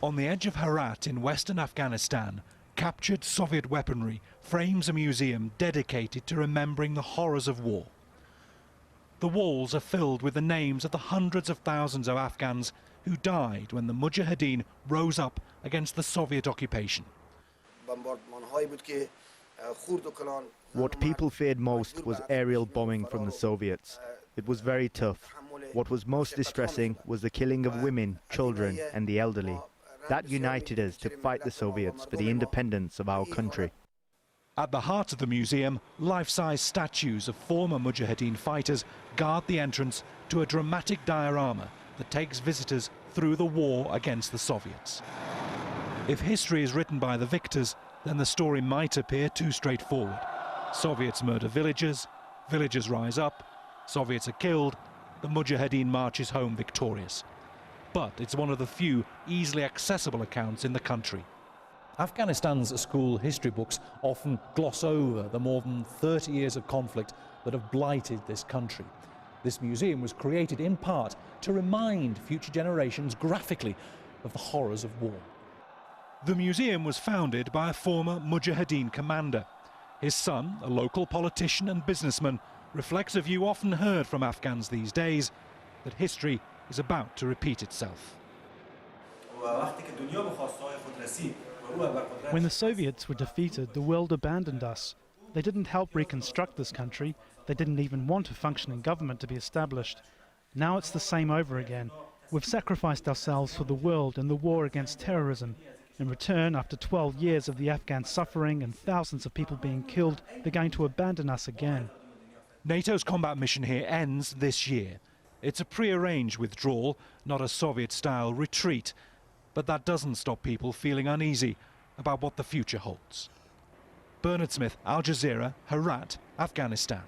On the edge of Herat in western Afghanistan, captured Soviet weaponry frames a museum dedicated to remembering the horrors of war. The walls are filled with the names of the hundreds of thousands of Afghans who died when the Mujahideen rose up against the Soviet occupation. What people feared most was aerial bombing from the Soviets. It was very tough. What was most distressing was the killing of women, children and the elderly. That united us to fight the Soviets for the independence of our country. At the heart of the museum, life-size statues of former Mujahideen fighters guard the entrance to a dramatic diorama that takes visitors through the war against the Soviets. If history is written by the victors, then the story might appear too straightforward. Soviets murder villagers, villagers rise up, Soviets are killed, the Mujahideen marches home victorious. But it's one of the few easily accessible accounts in the country. Afghanistan's school history books often gloss over the more than 30 years of conflict that have blighted this country. This museum was created in part to remind future generations graphically of the horrors of war. The museum was founded by a former Mujahideen commander. His son, a local politician and businessman, reflects a view often heard from Afghans these days, that history is about to repeat itself. When the Soviets were defeated, the world abandoned us. They didn't help reconstruct this country. They didn't even want a functioning government to be established. Now it's the same over again. We've sacrificed ourselves for the world in the war against terrorism. In return, after 12 years of the Afghan suffering and thousands of people being killed, they're going to abandon us again. NATO's combat mission here ends this year. It's a pre-arranged withdrawal, not a Soviet-style retreat. But that doesn't stop people feeling uneasy about what the future holds. Bernard Smith, Al Jazeera, Herat, Afghanistan.